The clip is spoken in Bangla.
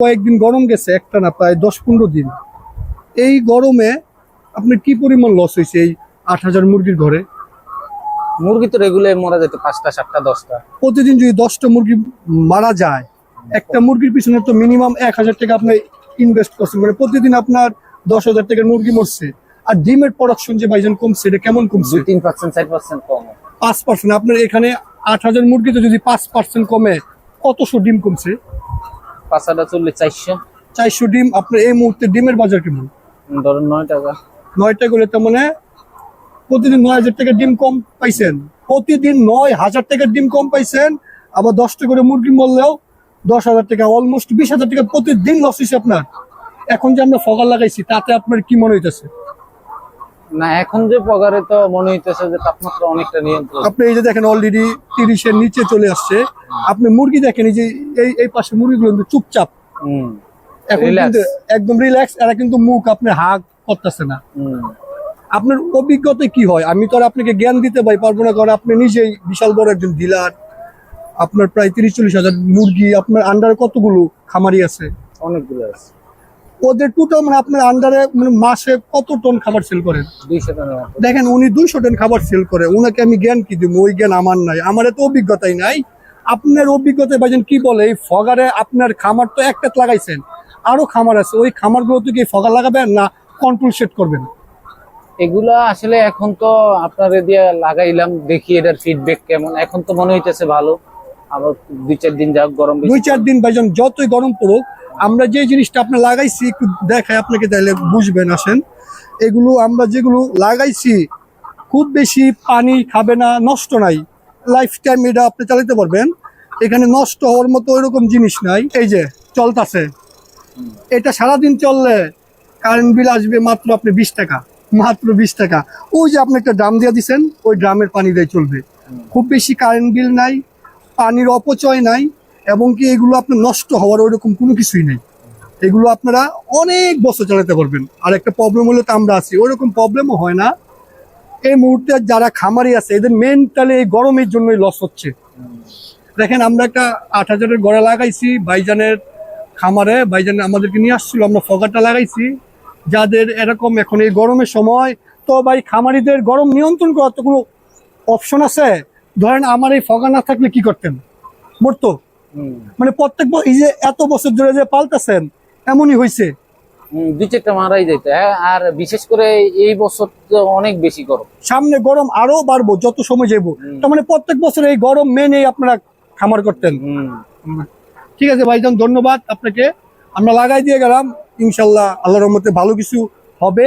কয়েকদিন গরম গেছে, একটা না প্রায় 10-15 দিন। এই গরমে আপনার কি পরিমাণ লস হয়েছে এই 8,000 মুরগির ঘরে? মুরগি তো রেগুলার মরা যেত 5টা 7টা 10টা। প্রতিদিন যদি 10টা মুরগি মারা যায়, একটা মুরগির পিছনে তো মিনিমাম 1,000 টাকা আপনি ইনভেস্ট করছেন, মানে প্রতিদিন আপনার 10,000 টাকার মুরগি মরছে। আর ডিমের প্রোডাকশন যে ভাইজান কমছে, এটা কেমন কমছে? 2-3% 4% কম। 5%। আপনার এখানে 8,000 মুরগিতে যদি 5% কমে, কতশো ডিম কমছে? 5 চললে 400 ডিম। আপনার এই মুহূর্তে ডিমের বাজার কেমন? ধরুন 9 টাকা। 9 টাকা করে, তার মানে প্রতিদিন 9,000 টাকার ডিম কম পাইছেন। প্রতিদিন 9,000 টাকার ডিম কম পাইছেন। আবার 10টা করে মুরগি মরলেও 10,000 টাকা, অলমোস্ট 20,000 টাকা প্রতিদিন লস হয়েছে আপনার। এখন যে আমরা ফগার লাগাইছি, তাতে আপনার কি মনে হইতেছে? না, এখন যে পগারে তো মনে হইতেছে যে তাপমাত্রা অনেকটা নিয়ন্ত্রণ। আপনি এই যে দেখেন অলরেডি 30-এর নিচে চলে আসছে। আপনি মুরগি দেখেন, এই যে এই পাশে মুরগিগুলো কিন্তু চুপচাপ, এখন কিন্তু একদম রিল্যাক্স। এরা কিন্তু মুখ আপনি হাগ করতেছে না। আপনার অভিজ্ঞতা কি হয়? আমি তো আর আপনাকে জ্ঞান দিতে পারবো না, কারণ আপনি নিজেই বিশাল বড় একজন ডিলার। আপনার প্রায় 30-40 হাজার মুরগি, আপনার আন্ডারে কতগুলো খামারি আছে? অনেকগুলো আছে। ওদের টোটাল মানে আপনার আন্ডারে মানে মাসে কত টন খাবার সেল করেন? 200 টন। দেখেন উনি 200 টন খাবার সেল করে, ওনাকে আমি জ্ঞান কি দিব? ওই জ্ঞান আমার নাই, আমার এত অভিজ্ঞতাই নাই। আপনার অভিজ্ঞতায় ভাইজান কি বলে? এই ফগারে আপনার খামার তো একটা লাগাইছেন, আরো খামার আছে, ওই খামারগুলো থেকে ফগার লাগাবেন না কন্ট্রোল সেট করবেন? এগুলা আসলে এখন তো আপনারে দিয়ে লাগাইলাম, দেখি এটার ফিডব্যাক কেমন। এখন তো মনে হইতেছে ভালো। আবার 2-4 দিন যাক, গরম 2-4 দিন ভাইজান যতই গরম পড়ুক, আমরা যে জিনিসটা আপনার লাগাইছি একটু দেখাই আপনাকে, তাইলে বুঝবেন। আসেন, এগুলো আমরা যেগুলো লাগাইছি খুব বেশি পানি খাবে না, নষ্ট নাই, লাইফ টাইম এটা আপনি চালাতে পারবেন। এখানে নষ্ট হওয়ার মতো ওইরকম জিনিস নাই। এই যে চলতেছে, এটা সারাদিন চললে কারেন্ট বিল আসবে মাত্র আপনি 20 টাকা, মাত্র 20 টাকা। ওই যে আপনি একটা ড্রাম দিয়ে দিচ্ছেন, ওই ড্রামের পানি দিয়ে চলবে। খুব বেশি কারেন্ট বিল নাই, পানির অপচয় নাই, এবং কি এগুলো আপনার নষ্ট হওয়ার ওইরকম কোনো কিছুই নেই। এগুলো আপনারা অনেক বছর চালাতে পারবেন। আর একটা প্রবলেম হলো তো আমরা আছি, ওইরকম প্রবলেমও হয় না। এই মুহূর্তে যারা খামারি আছে, এদের মেন্টালি এই গরমের জন্যই লস হচ্ছে। দেখেন আমরা একটা 8,000-এর গড়ে লাগাইছি ভাইজানের খামারে, ভাইজান আমাদেরকে নিয়ে আসছিল, আমরা ফগারটা লাগাইছি। যাদের এরকম এখন এই গরমের সময়, তো ভাই খামারিদের গরম নিয়ন্ত্রণ করার তো কোনো অপশন আছে? ধরেন আমার এই ফগা না থাকলে কি করতেন? মরতো। মানে প্রত্যেক এই যে এত বছর ধরে যে পাল্টাছেন, এমনই হয়েছে। 2-4টা মারাই যেতে। আর বিশেষ করে এই বছর তো অনেক বেশি গরম। সামনে গরম আরো বাড়বো যত সময় যাবো। তার মানে প্রত্যেক বছর এই গরম মেনে আপনারা খামার করতেন। ঠিক আছে ভাইজান, ধন্যবাদ আপনাকে। আমরা লাগাই দিয়ে গেলাম, ইনশাল্লাহ আল্লাহর রহমতে ভালো কিছু হবে।